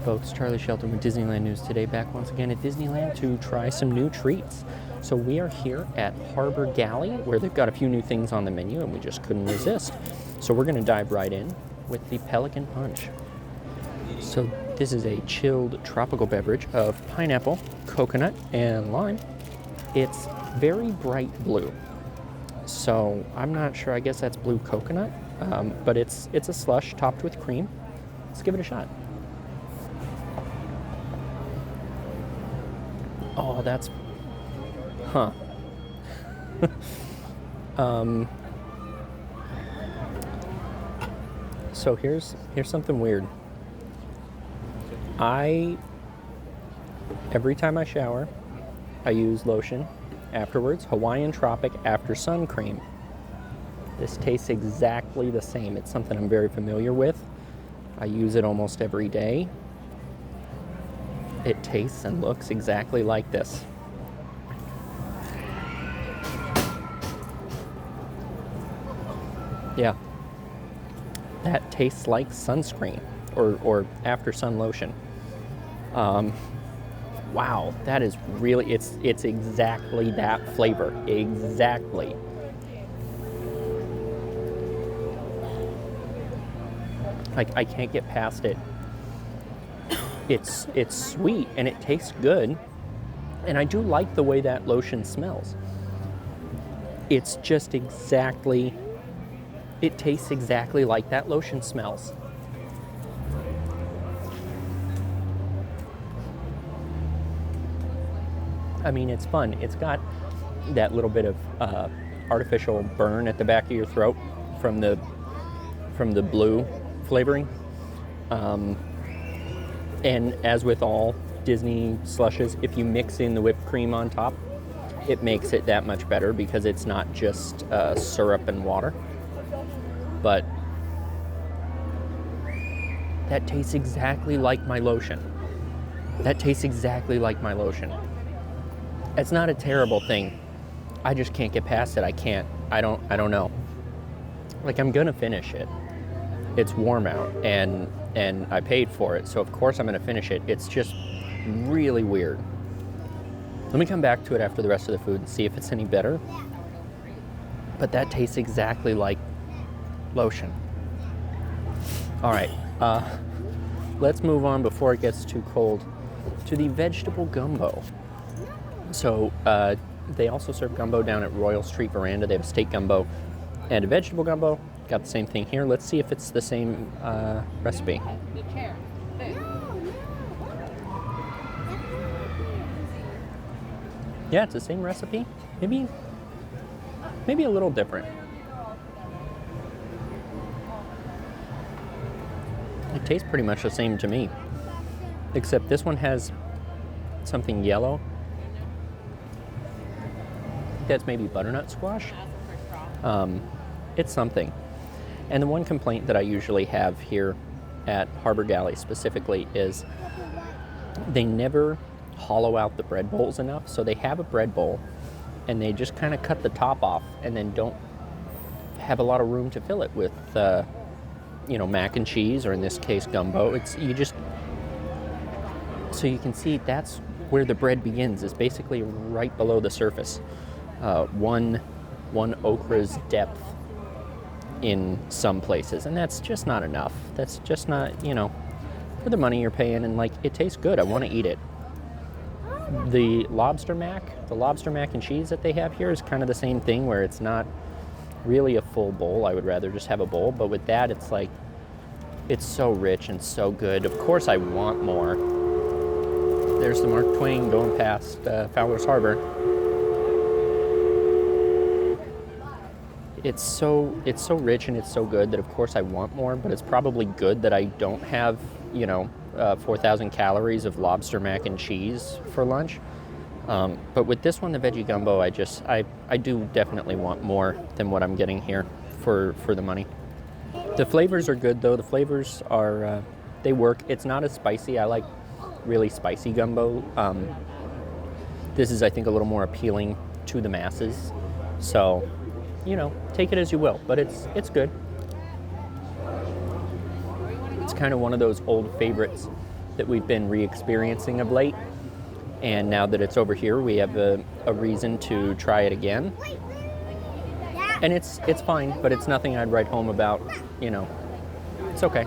folks, Charlie Shelton with Disneyland News Today, back once again at Disneyland to try some new treats. So we are here at Harbour Galley, where they've got a few new things on the menu and we just couldn't resist. So we're gonna dive right in with the Pelican Punch. So this is a chilled tropical beverage of pineapple, coconut, and lime. It's very bright blue. So I'm not sure, I guess that's blue coconut, but it's a slush topped with cream. Let's give it a shot. Oh, that's, so here's something weird. Every time I shower, I use lotion afterwards, Hawaiian Tropic after sun cream. This tastes exactly the same. It's something I'm very familiar with. I use it almost every day. It tastes and looks exactly like this. Yeah, that tastes like sunscreen or after sun lotion. Wow, that is really, it's exactly that flavor, exactly. Like, I can't get past it. It's sweet and it tastes good, and I do like the way that lotion smells. It's just exactly, it tastes exactly like that lotion smells. I mean, it's fun. It's got that little bit of artificial burn at the back of your throat from the blue flavoring. And as with all Disney slushes, if you mix in the whipped cream on top, it makes it that much better because it's not just syrup and water. But that tastes exactly like my lotion. That tastes exactly like my lotion. It's not a terrible thing. I just can't get past it. I can't. I don't know. Like, I'm gonna finish it. It's warm out and I paid for it, so of course I'm gonna finish it. It's just really weird. Let me come back to it after the rest of the food and see if it's any better. But that tastes exactly like lotion. All right, let's move on before it gets too cold to the vegetable gumbo. So they also serve gumbo down at Royal Street Veranda. They have a steak gumbo and a vegetable gumbo. Got the same thing here. Let's see if it's the same recipe. Yeah, it's the same recipe. Maybe a little different. It tastes pretty much the same to me, except this one has something yellow. I think that's maybe butternut squash. It's something. And the one complaint that I usually have here at Harbour Galley specifically is they never hollow out the bread bowls enough. So they have a bread bowl and they just kind of cut the top off and then don't have a lot of room to fill it with, mac and cheese, or in this case, gumbo. So you can see that's where the bread begins, is basically right below the surface. One okra's depth in some places, and that's just not enough. That's just not, for the money you're paying, and like, it tastes good. I want to eat it. The lobster mac and cheese that they have here is kind of the same thing, where it's not really a full bowl. I would rather just have a bowl, but with that, it's like, it's so rich and so good. Of course I want more. There's the Mark Twain going past Fowler's Harbor. It's so rich and it's so good that of course I want more, but it's probably good that I don't have, 4,000 calories of lobster mac and cheese for lunch. But with this one, the veggie gumbo, I do definitely want more than what I'm getting here for the money. The flavors are good though. The flavors are, they work. It's not as spicy. I like really spicy gumbo. This is, I think, a little more appealing to the masses. So, take it as you will, but it's good. It's kind of one of those old favorites that we've been re-experiencing of late. And now that it's over here, we have a reason to try it again. And it's fine, but it's nothing I'd write home about, you know. It's okay.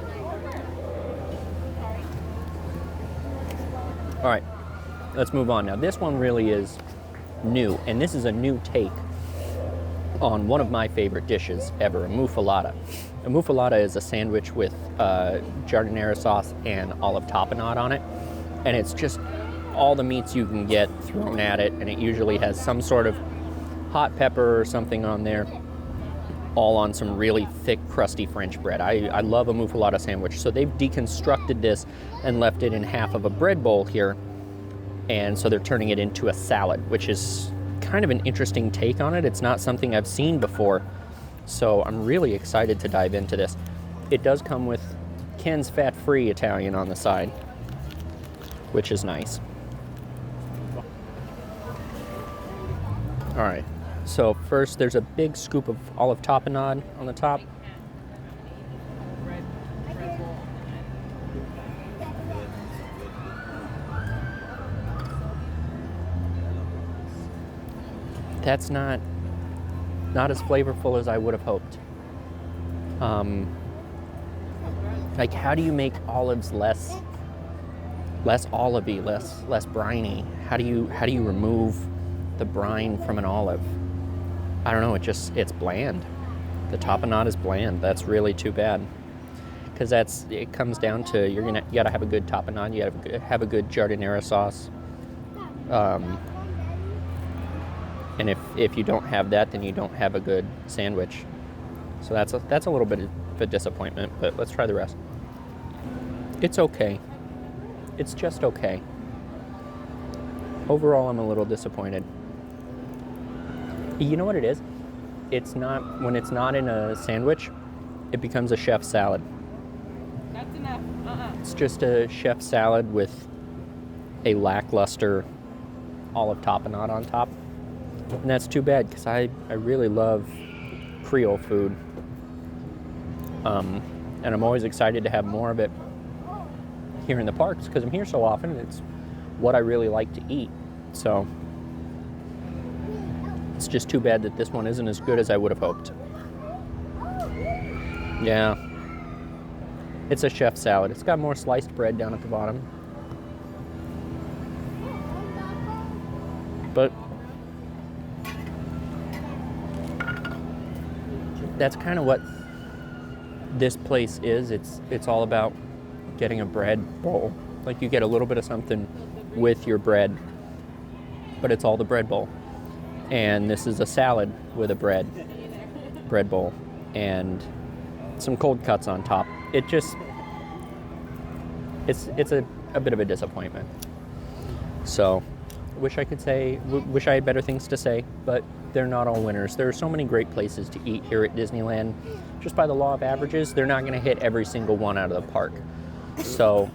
All right, let's move on. Now, this one really is new, and this is a new take on one of my favorite dishes ever, a muffuletta. A muffuletta is a sandwich with giardiniera sauce and olive tapenade on it, and it's just all the meats you can get thrown at it, and it usually has some sort of hot pepper or something on there, all on some really thick, crusty French bread. I love a muffuletta sandwich. So they've deconstructed this and left it in half of a bread bowl here, and so they're turning it into a salad, which is kind of an interesting take on it. It's not something I've seen before, so I'm really excited to dive into this. It does come with Ken's fat-free Italian on the side, which is nice. All right, so first there's a big scoop of olive tapenade on the top. That's not as flavorful as I would have hoped. Like, how do you make olives less olivey, less briny? How do you remove the brine from an olive? I don't know. It's bland. The tapenade is bland. That's really too bad, because it comes down to you gotta have a good tapenade. You gotta have a good giardiniera sauce. And if you don't have that, then you don't have a good sandwich. So that's a little bit of a disappointment, but let's try the rest. It's okay. It's just okay. Overall, I'm a little disappointed. You know what it is? When it's not in a sandwich, it becomes a chef salad. That's enough. It's just a chef salad with a lackluster olive tapenade on top. And that's too bad, because I really love Creole food. And I'm always excited to have more of it here in the parks, because I'm here so often, and it's what I really like to eat. So it's just too bad that this one isn't as good as I would have hoped. Yeah. It's a chef salad. It's got more sliced bread down at the bottom. But that's kind of what this place is. It's all about getting a bread bowl. Like, you get a little bit of something with your bread, but it's all the bread bowl. And this is a salad with a bread bowl and some cold cuts on top. It's a bit of a disappointment. So wish I had better things to say, but they're not all winners. There are so many great places to eat here at Disneyland. Just by the law of averages, they're not going to hit every single one out of the park. So,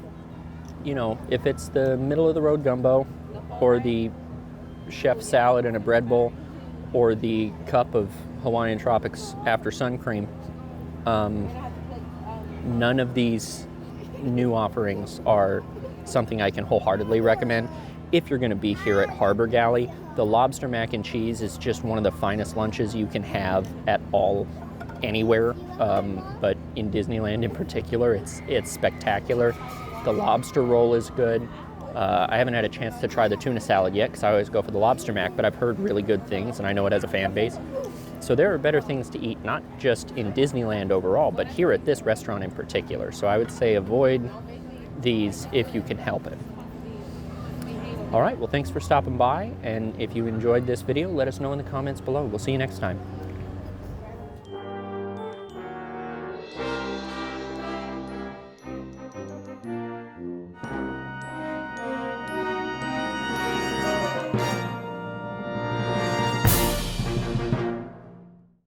you know, if it's the middle of the road gumbo, or the chef salad in a bread bowl, or the cup of Hawaiian Tropics after sun cream, none of these new offerings are something I can wholeheartedly recommend. If you're going to be here at Harbour Galley, the lobster mac and cheese is just one of the finest lunches you can have at all, anywhere, but in Disneyland in particular, it's spectacular. The lobster roll is good. I haven't had a chance to try the tuna salad yet, because I always go for the lobster mac, but I've heard really good things, and I know it has a fan base. So there are better things to eat, not just in Disneyland overall, but here at this restaurant in particular. So I would say avoid these if you can help it. All right, well, thanks for stopping by, and if you enjoyed this video, let us know in the comments below. We'll see you next time.